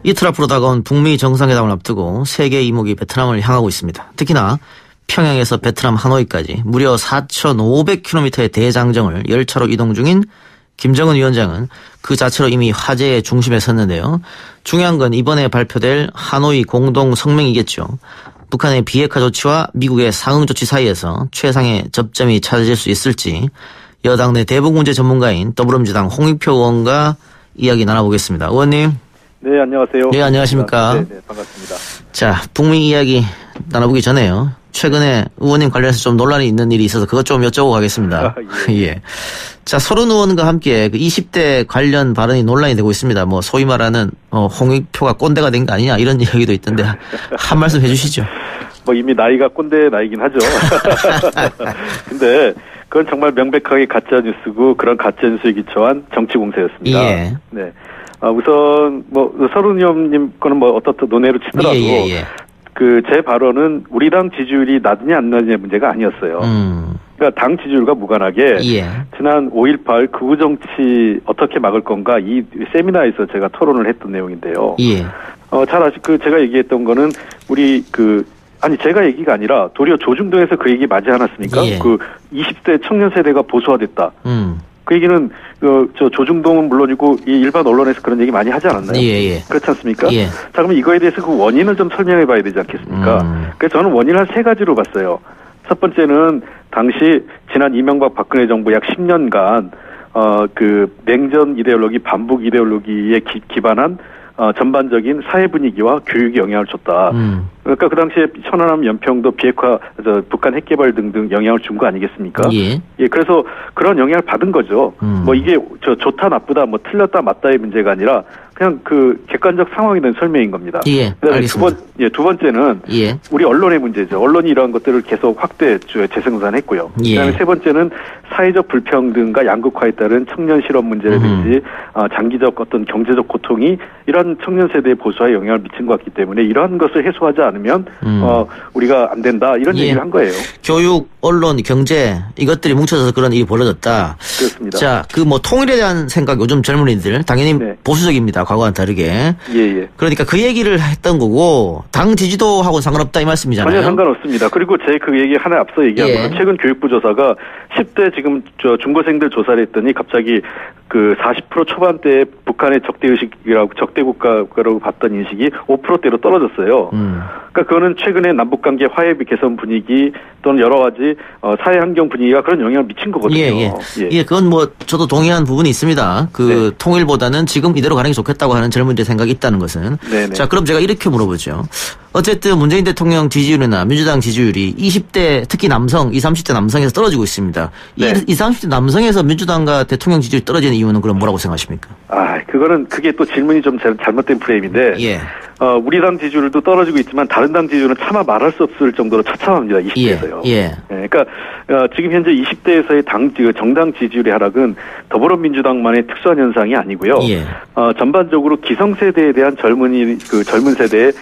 이틀 앞으로 다가온 북미 정상회담을 앞두고 세계 이목이 베트남을 향하고 있습니다. 특히나 평양에서 베트남 하노이까지 무려 4,500km의 대장정을 열차로 이동 중인 김정은 위원장은 그 자체로 이미 화제의 중심에 섰는데요. 중요한 건 이번에 발표될 하노이 공동 성명이겠죠. 북한의 비핵화 조치와 미국의 상응 조치 사이에서 최상의 접점이 찾아질 수 있을지 여당 내 대북 문제 전문가인 더불어민주당 홍익표 의원과 이야기 나눠보겠습니다. 의원님. 네, 안녕하세요. 네, 안녕하십니까. 네, 반갑습니다. 자, 북미 이야기 나눠보기 전에요. 최근에 의원님 관련해서 좀 논란이 있는 일이 있어서 그것 좀 여쭤보고 가겠습니다. 예. 자, 서른 의원과 함께 그 20대 관련 발언이 논란이 되고 있습니다. 뭐 소위 말하는 홍익표가 꼰대가 된 거 아니냐 이런 이야기도 있던데 한 말씀 해주시죠. 뭐 이미 나이가 꼰대 나이긴 하죠. 근데 그건 정말 명백하게 가짜 뉴스고 그런 가짜 뉴스에 기초한 정치 공세였습니다. 예. 네. 우선 뭐 서른 의원님 거는 뭐 어떻든 논외로 치더라도 그 제 발언은 우리 당 지지율이 낮느냐 안 낮느냐의 문제가 아니었어요. 그러니까 당 지지율과 무관하게 지난 5.18 극우 정치 어떻게 막을 건가 이 세미나에서 제가 토론을 했던 내용인데요. 잘 제가 얘기했던 거는 제가 얘기가 아니라 도리어 조중동에서 그 얘기 맞지 않았습니까? 그 20대 청년 세대가 보수화됐다. 그 얘기는 조중동은 물론이고 이 일반 언론에서 그런 얘기 많이 하지 않았나요? 그렇지 않습니까? 자, 그러면 이거에 대해서 그 원인을 좀 설명해 봐야 되지 않겠습니까? 그래서 저는 원인을 한 3가지로 봤어요. 첫 번째는 당시 지난 이명박 박근혜 정부 약 10년간 그 냉전 이데올로기 반북 이데올로기에 기반한 전반적인 사회 분위기와 교육에 영향을 줬다. 그러니까 그 당시에 천안함 연평도 비핵화, 북한 핵개발 등등 영향을 준 거 아니겠습니까? 그래서 그런 영향을 받은 거죠. 뭐 이게 좋다 나쁘다 뭐 틀렸다 맞다의 문제가 아니라 그냥 그 객관적 상황에 대한 설명인 겁니다. 그다음에 두 번째는 우리 언론의 문제죠. 언론이 이러한 것들을 계속 확대 재생산했고요. 그다음에 세 번째는 사회적 불평등과 양극화에 따른 청년 실업 문제라든지 장기적 어떤 경제적 고통이 이러한 청년 세대의 보수화에 영향을 미친 것 같기 때문에 이러한 것을 해소하지 않으면 우리가 안 된다 이런 얘기를 한 거예요. 교육, 언론, 경제 이것들이 뭉쳐져서 그런 일이 벌어졌다. 그렇습니다. 자, 그 뭐 통일에 대한 생각 요즘 젊은이들 당연히 보수적입니다. 과거와는 다르게. 그러니까 그 얘기를 했던 거고 당 지지도하고 상관없다 이 말씀이잖아요. 전혀 상관없습니다. 그리고 제 그 얘기 하나 앞서 얘기한 거는 최근 교육부 조사가 10대 지금 중고생들 조사를 했더니 갑자기 그 40% 초반대에 북한의 적대의식이라고 적대국가라고 봤던 인식이 5%대로 떨어졌어요. 그러니까 그거는 최근에 남북관계 화해 개선 분위기 또는 여러 가지 사회 환경 분위기가 그런 영향을 미친 거거든요. 그건 뭐 저도 동의하는 부분이 있습니다. 통일보다는 지금 이대로 가는 게 좋겠다고 하는 젊은이들 생각이 있다는 것은. 자, 그럼 제가 이렇게 물어보죠. 어쨌든 문재인 대통령 지지율이나 민주당 지지율이 20대 특히 남성, 20, 30대 남성에서 떨어지고 있습니다. 20, 30대 남성에서 민주당과 대통령 지지율이 떨어지는 이유는 그럼 뭐라고 생각하십니까? 그게 또 질문이 좀 잘못된 프레임인데 우리 당 지지율도 떨어지고 있지만 다른 당 지지율은 차마 말할 수 없을 정도로 처참합니다. 20대에서요. 그러니까 지금 현재 20대에서의 정당 지지율의 하락은 더불어민주당만의 특수한 현상이 아니고요. 전반적으로 기성세대에 대한 젊은 세대의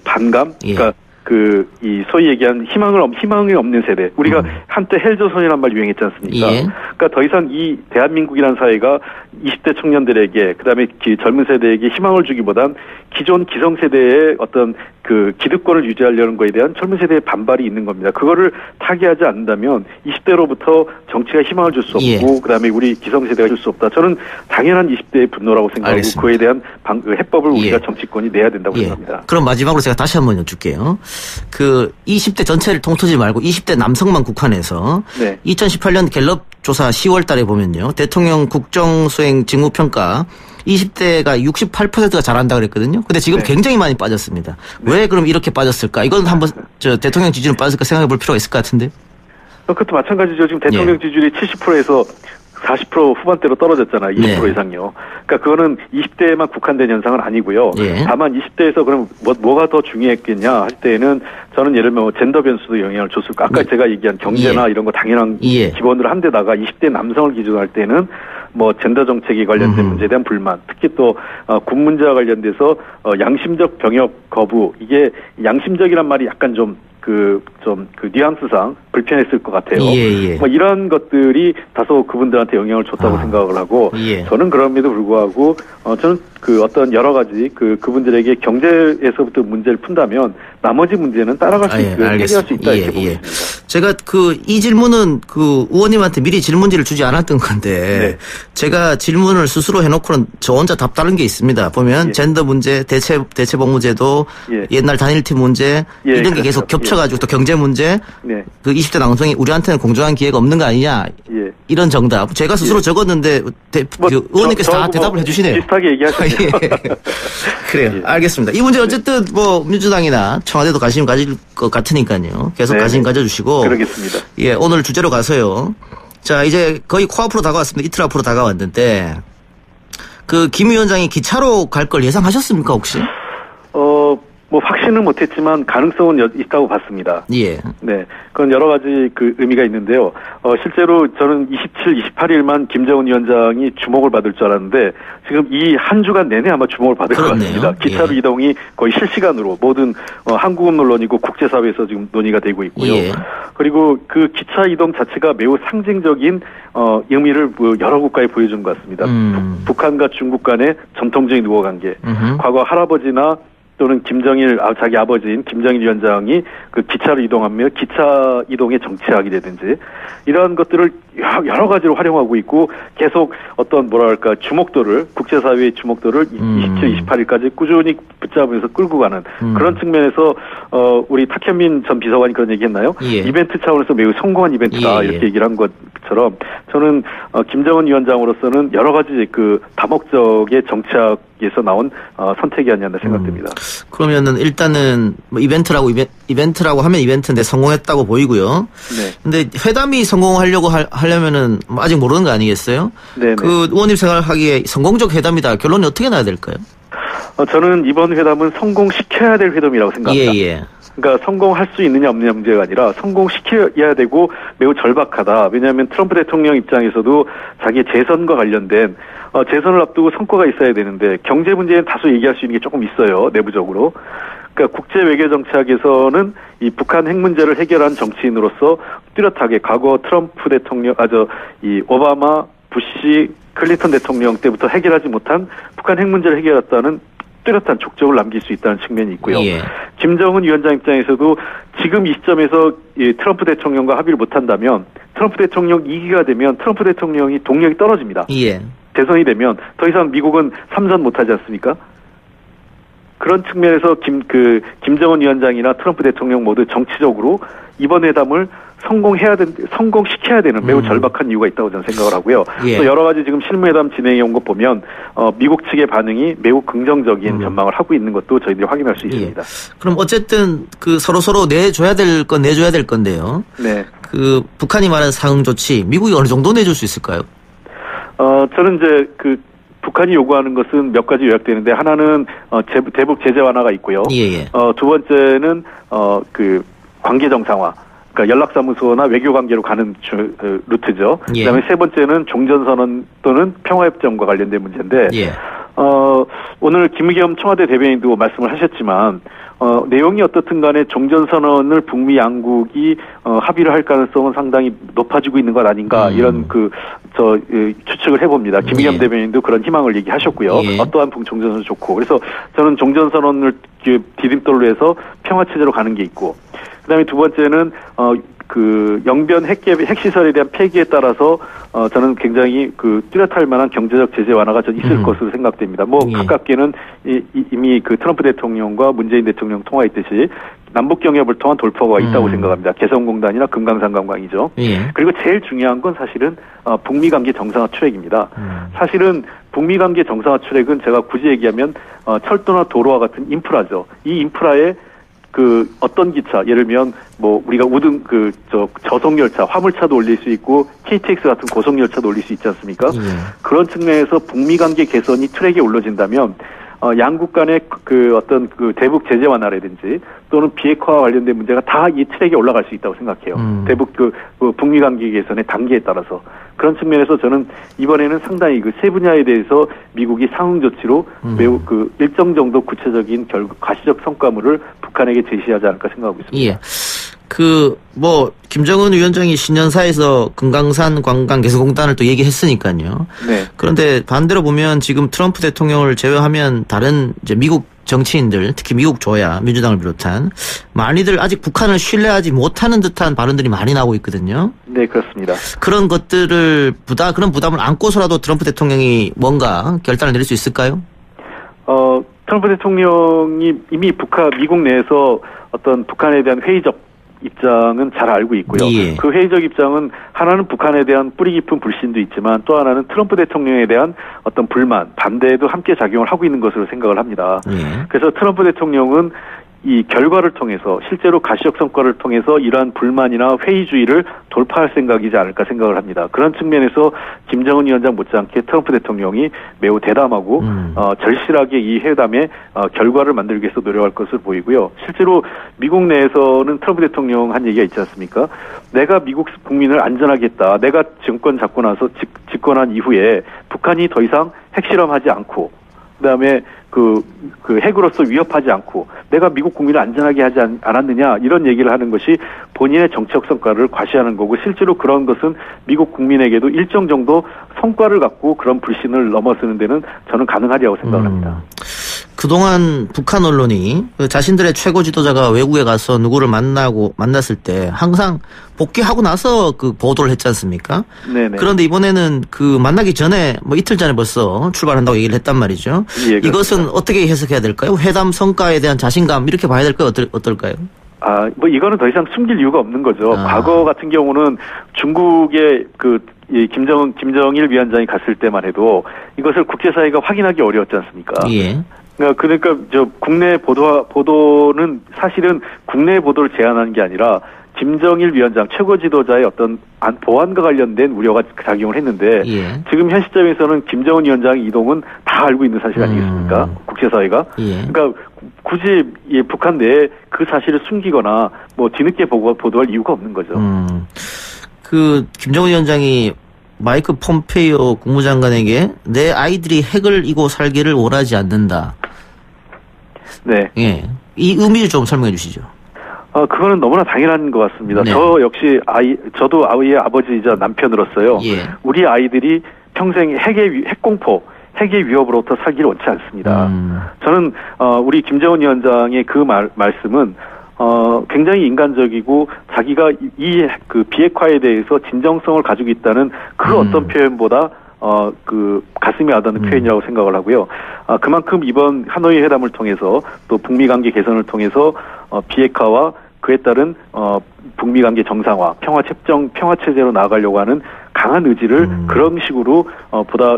반감, 그러니까 이 소위 얘기한 희망이 없는 세대. 우리가 한때 헬조선이라는 말 유행했지 않습니까? 그러니까 더 이상 이 대한민국이라는 사회가 20대 청년들에게 그다음에 젊은 세대에게 희망을 주기보단 기존 기성세대의 어떤 그 기득권을 유지하려는 거에 대한 젊은 세대의 반발이 있는 겁니다. 그거를 타개하지 않는다면 20대로부터 정치가 희망을 줄 수 없고 그다음에 우리 기성세대가 줄 수 없다. 저는 당연한 20대의 분노라고 생각하고 그에 대한 해법을 우리가 정치권이 내야 된다고 생각합니다. 그럼 마지막으로 제가 다시 한번 여쭙게요. 그 20대 전체를 통틀지 말고 20대 남성만 국한해서 2018년 갤럽 조사 10월 달에 보면요. 대통령 국정수행 직무평가 20대가 68%가 잘한다 그랬거든요. 근데 지금 굉장히 많이 빠졌습니다. 왜 그럼 이렇게 빠졌을까? 이건 한번 대통령 지지율은 빠졌을까 생각해 볼 필요가 있을 것 같은데. 그것도 마찬가지죠. 지금 대통령 지지율이 70%에서 40% 후반대로 떨어졌잖아요. 20% 이상요. 그러니까 그거는 20대에만 국한된 현상은 아니고요. 다만 20대에서 그럼 뭐가 더 중요했겠냐 할 때에는 저는 예를 들면 젠더 변수도 영향을 줬을 거. 아까 제가 얘기한 경제나 이런 거 당연한 기본으로 한 데다가 20대 남성을 기준으로 할 때는 뭐 젠더 정책에 관련된 문제에 대한 불만, 특히 또 군 문제와 관련돼서 양심적 병역 거부, 이게 양심적이란 말이 약간 좀 뉘앙스상 불편했을 것 같아요. 예. 뭐 이런 것들이 다소 그분들한테 영향을 줬다고 생각을 하고, 저는 그럼에도 불구하고, 저는 어떤 여러 가지 그분들에게 경제에서부터 문제를 푼다면 나머지 문제는 따라갈 수 있고 해결할 수 있다 이렇게 보겠습니다. 제가 이 질문은 의원님한테 미리 질문지를 주지 않았던 건데, 제가 질문을 스스로 해놓고는 저 혼자 답 다른 게 있습니다. 보면 젠더 문제, 대체복무제도, 옛날 단일팀 문제 이런 게 계속 겹쳐가지고 또 경제 문제, 그 20대 남성이 우리한테는 공정한 기회가 없는 거 아니냐, 이런 정답. 제가 스스로 적었는데 의원님께서 다 대답을 해주시네요. 비슷하게 얘기하시네요. 그래요. 알겠습니다. 이 문제 어쨌든 민주당이나 청와대도 관심 가질 것 같으니까요. 계속 관심 가져주시고. 그러겠습니다. 오늘 주제로 가서요. 자, 이제 거의 코앞으로 다가왔습니다. 이틀 앞으로 다가왔는데, 김 위원장이 기차로 갈 걸 예상하셨습니까, 혹시? 뭐 확신은 못했지만 가능성은 있다고 봤습니다. 네, 그건 여러 가지 의미가 있는데요. 실제로 저는 27, 28일만 김정은 위원장이 주목을 받을 줄 알았는데 지금 이 한 주간 내내 아마 주목을 받을 것 같습니다. 기차로 이동이 거의 실시간으로 모든 한국은 물론이고 국제사회에서 지금 논의가 되고 있고요. 그리고 그 기차 이동 자체가 매우 상징적인 의미를 여러 국가에 보여준 것 같습니다. 북한과 중국 간의 전통적인 우호관계, 과거 할아버지나 또는 자기 아버지인 김정일 위원장이 기차로 이동하며 기차 이동에 정치학이라든지 이러한 것들을 여러 가지로 활용하고 있고 계속 어떤 주목도를, 국제사회의 주목도를 27, 28일까지 꾸준히 붙잡으면서 끌고 가는 그런 측면에서 우리 탁현민 전 비서관이 그런 얘기 했나요? 이벤트 차원에서 매우 성공한 이벤트다 이렇게 얘기를 한 것처럼 저는 김정은 위원장으로서는 여러 가지 다목적의 정치학에서 나온 선택이 아니었나 생각됩니다. 그러면은 일단은 이벤트라고 하면 이벤트인데 성공했다고 보이고요. 근데 회담이 성공하려고 하려면은 아직 모르는 거 아니겠어요? 의원님 생각하기에 성공적 회담이다. 결론이 어떻게 나야 될까요? 저는 이번 회담은 성공시켜야 될 회담이라고 생각합니다. 그러니까 성공할 수 있느냐 없느냐 문제가 아니라 성공시켜야 되고 매우 절박하다. 왜냐하면 트럼프 대통령 입장에서도 자기의 재선과 관련된 재선을 앞두고 성과가 있어야 되는데 경제 문제는 다소 얘기할 수 있는 게 조금 있어요. 내부적으로. 그러니까 국제 외교 정치학에서는 이 북한 핵 문제를 해결한 정치인으로서 뚜렷하게 과거 트럼프 대통령, 이 오바마, 부시, 클린턴 대통령 때부터 해결하지 못한 북한 핵 문제를 해결했다는 뚜렷한 족적을 남길 수 있다는 측면이 있고요. 김정은 위원장 입장에서도 지금 이 시점에서 트럼프 대통령과 합의를 못한다면 트럼프 대통령 2기가 되면 트럼프 대통령이 동력이 떨어집니다. 대선이 되면 더 이상 미국은 3선 못하지 않습니까? 그런 측면에서 김정은 위원장이나 트럼프 대통령 모두 정치적으로 이번 회담을 성공시켜야 되는 매우 절박한 이유가 있다고 저는 생각을 하고요. 또 여러 가지 지금 실무회담 진행해 온 것 보면 미국 측의 반응이 매우 긍정적인 전망을 하고 있는 것도 저희들이 확인할 수 있습니다. 그럼 어쨌든 서로 내줘야 될 건 내줘야 될 건데요. 북한이 말한 상응 조치 미국이 어느 정도 내줄 수 있을까요? 저는 이제 북한이 요구하는 것은 몇 가지 요약되는데 하나는 대북 제재 완화가 있고요. 두 번째는 관계 정상화. 그러니까 연락사무소나 외교관계로 가는 루트죠. 그다음에 세 번째는 종전선언 또는 평화협정과 관련된 문제인데 오늘 김의겸 청와대 대변인도 말씀을 하셨지만 내용이 어떻든 간에 종전선언을 북미 양국이 합의를 할 가능성은 상당히 높아지고 있는 것 아닌가 이런 추측을 해봅니다. 김의겸 대변인도 그런 희망을 얘기하셨고요. 어떠한 종전선언 좋고 그래서 저는 종전선언을 디딤돌로 해서 평화체제로 가는 게 있고 그다음에 두 번째는 영변 핵시설에 대한 폐기에 따라서 저는 굉장히 뚜렷할 만한 경제적 제재 완화가 전 있을 것으로 생각됩니다. 가깝게는 이미 트럼프 대통령과 문재인 대통령 통화했듯이 남북 경협을 통한 돌파가 있다고 생각합니다. 개성공단이나 금강산 관광이죠. 그리고 제일 중요한 건 사실은 북미 관계 정상화 출액입니다. 사실은 북미 관계 정상화 출액은 제가 굳이 얘기하면 철도나 도로와 같은 인프라죠. 이 인프라에 어떤 기차, 예를 들면, 우리가 저속열차, 화물차도 올릴 수 있고, KTX 같은 고속열차도 올릴 수 있지 않습니까? 그런 측면에서 북미 관계 개선이 트랙에 올라진다면, 양국 간의 대북 제재 완화라든지 또는 비핵화와 관련된 문제가 다 이 트랙에 올라갈 수 있다고 생각해요. 대북 북미 관계 개선의 단계에 따라서 그런 측면에서 저는 이번에는 상당히 세 분야에 대해서 미국이 상응 조치로 매우 일정 정도 구체적인 가시적 성과물을 북한에게 제시하지 않을까 생각하고 있습니다. 김정은 위원장이 신년사에서 금강산 관광 개선공단을 또 얘기했으니까요. 네. 그런데 반대로 보면 지금 트럼프 대통령을 제외하면 다른 이제 미국 정치인들, 특히 미국 조야, 민주당을 비롯한 많이들 아직 북한을 신뢰하지 못하는 듯한 발언들이 많이 나오고 있거든요. 네, 그렇습니다. 그런 것들을 그런 부담을 안고서라도 트럼프 대통령이 뭔가 결단을 내릴 수 있을까요? 트럼프 대통령이 이미 미국 내에서 어떤 북한에 대한 회의적 입장은 잘 알고 있고요. 예. 그 회의적 입장은 하나는 북한에 대한 뿌리 깊은 불신도 있지만 또 하나는 트럼프 대통령에 대한 어떤 불만, 반대에도 함께 작용을 하고 있는 것으로 생각을 합니다. 예. 그래서 트럼프 대통령은 이 결과를 통해서 실제로 가시적 성과를 통해서 이러한 불만이나 회의주의를 돌파할 생각이지 않을까 생각을 합니다. 그런 측면에서 김정은 위원장 못지않게 트럼프 대통령이 매우 대담하고 절실하게 이 회담의 결과를 만들기 위해서 노력할 것을 보이고요. 실제로 미국 내에서는 트럼프 대통령 한 얘기가 있지 않습니까? 내가 미국 국민을 안전하게 했다. 내가 정권 잡고 나서 집권한 이후에 북한이 더 이상 핵실험하지 않고 그다음에 그 핵으로서 위협하지 않고 내가 미국 국민을 안전하게 하지 않았느냐 이런 얘기를 하는 것이 본인의 정치적 성과를 과시하는 거고 실제로 그런 것은 미국 국민에게도 일정 정도 성과를 갖고 그런 불신을 넘어서는 데는 저는 가능하리라고 생각을 합니다. 그동안 북한 언론이 자신들의 최고 지도자가 외국에 가서 누구를 만났을 때 항상 복귀하고 나서 그 보도를 했지 않습니까? 네네. 그런데 이번에는 만나기 전에 이틀 전에 벌써 출발한다고 얘기를 했단 말이죠. 예, 이것은 어떻게 해석해야 될까요? 회담 성과에 대한 자신감 이렇게 봐야 될까요? 어떨까요? 이거는 더 이상 숨길 이유가 없는 거죠. 과거 같은 경우는 중국의 김정일 위원장이 갔을 때만 해도 이것을 국제사회가 확인하기 어려웠지 않습니까? 예. 그러니까 국내 보도는 사실은 국내 보도를 제한하는 게 아니라 김정일 위원장 최고 지도자의 어떤 보안과 관련된 우려가 작용을 했는데 예. 지금 현 시점에서는 김정은 위원장 이동은 다 알고 있는 사실 아니겠습니까? 국제사회가. 예. 그러니까 굳이 북한 내에 그 사실을 숨기거나 뒤늦게 보도할 이유가 없는 거죠. 김정은 위원장이 마이크 폼페이오 국무장관에게 내 아이들이 핵을 이고 살기를 원하지 않는다. 네. 예. 이 의미를 좀 설명해 주시죠. 그거는 너무나 당연한 것 같습니다. 네. 저 역시 저도 아이의 아버지이자 남편으로서요. 예. 우리 아이들이 평생 핵공포, 핵의 위협으로부터 살기를 원치 않습니다. 저는 우리 김정은 위원장의 그 말씀은 굉장히 인간적이고 자기가 그 비핵화에 대해서 진정성을 가지고 있다는 그 어떤 표현보다 가슴이 와닿는 표현이라고 생각을 하고요. 그만큼 이번 하노이 회담을 통해서 또 북미 관계 개선을 통해서 비핵화와 그에 따른 북미 관계 정상화, 평화 체제로 나아가려고 하는 강한 의지를 그런 식으로 보다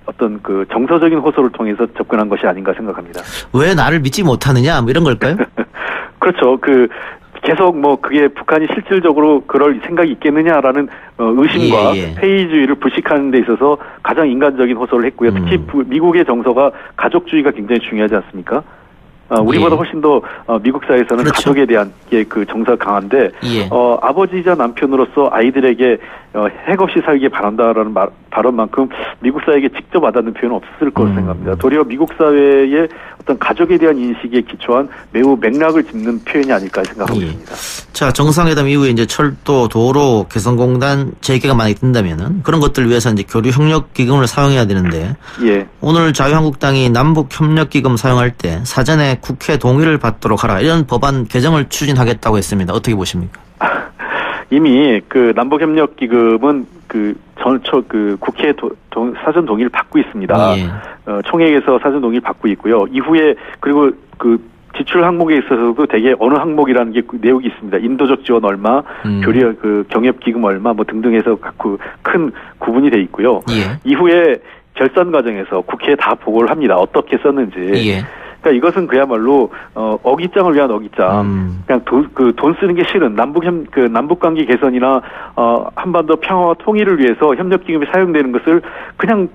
어떤 정서적인 호소를 통해서 접근한 것이 아닌가 생각합니다. 왜 나를 믿지 못하느냐 이런 걸까요? 그렇죠. 계속 그게 북한이 실질적으로 그럴 생각이 있겠느냐라는 의심과 회의주의를 불식하는 데 있어서 가장 인간적인 호소를 했고요. 특히 미국의 정서가 가족주의가 굉장히 중요하지 않습니까? 우리보다 훨씬 더 미국 사회에서는 그렇죠. 가족에 대한 그 정서가 강한데 아버지이자 남편으로서 아이들에게 핵 없이 살기 바란다라는 발언만큼 미국 사회에게 직접 와닿는 표현은 없을 것으로 생각합니다. 도리어 미국 사회의 어떤 가족에 대한 인식에 기초한 매우 맥락을 짚는 표현이 아닐까 생각하고 있습니다. 자, 정상회담 이후에 이제 철도, 도로, 개성공단 재개가 만약에 된다면은 그런 것들을 위해서 이제 교류협력기금을 사용해야 되는데 예. 오늘 자유한국당이 남북협력기금 사용할 때 사전에 국회 동의를 받도록 하라 이런 법안 개정을 추진하겠다고 했습니다. 어떻게 보십니까? 이미 남북협력기금은 국회 사전 동의를 받고 있습니다. 예. 총회에서 사전 동의를 받고 있고요. 이후에 그리고 지출 항목에 있어서도 되게 어느 항목이라는 게 내용이 있습니다. 인도적 지원 얼마, 경협기금 얼마 등등 해서 큰 구분이 돼 있고요. 예. 이후에 결산 과정에서 국회에 다 보고를 합니다. 어떻게 썼는지. 예. 그러니까 이것은 그야말로 어깃장을 위한 어깃장. 그냥 돈 쓰는 게 싫은 남북 관계 개선이나 한반도 평화와 통일을 위해서 협력기금이 사용되는 것을 그냥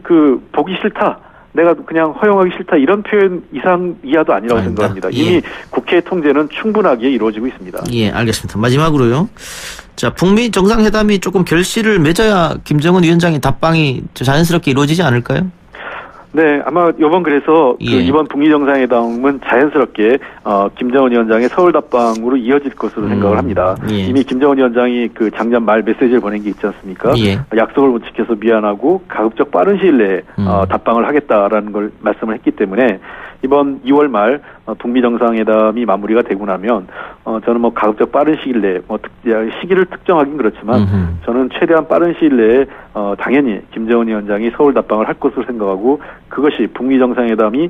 보기 싫다. 내가 그냥 허용하기 싫다 이런 표현 이하도 아니라고 생각합니다. 이미 예. 국회 통제는 충분하게 이루어지고 있습니다. 예, 알겠습니다. 마지막으로요. 자, 북미 정상회담이 조금 결실을 맺어야 김정은 위원장의 답방이 자연스럽게 이루어지지 않을까요? 네, 아마 이번 그래서 예. 그 이번 북미 정상회담은 자연스럽게 김정은 위원장의 서울 답방으로 이어질 것으로 생각을 합니다. 예. 이미 김정은 위원장이 그 작년 말 메시지를 보낸 게 있지 않습니까? 예. 약속을 못 지켜서 미안하고 가급적 빠른 시일 내에 답방을 하겠다라는 걸 말씀을 했기 때문에 이번 2월 말 북미 정상회담이 마무리가 되고 나면 저는 뭐 가급적 빠른 시일 내에 뭐 시기를 특정하긴 그렇지만 저는 최대한 빠른 시일 내에 당연히 김정은 위원장이 서울 답방을 할 것으로 생각하고 그것이 북미 정상회담이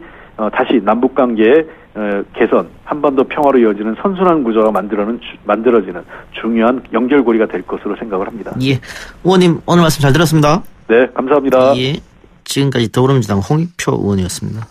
다시 남북 관계의 개선, 한반도 평화로 이어지는 선순환 구조가 만들어지는 중요한 연결고리가 될 것으로 생각을 합니다. 예, 의원님 오늘 말씀 잘 들었습니다. 네, 감사합니다. 예, 지금까지 더불어민주당 홍익표 의원이었습니다.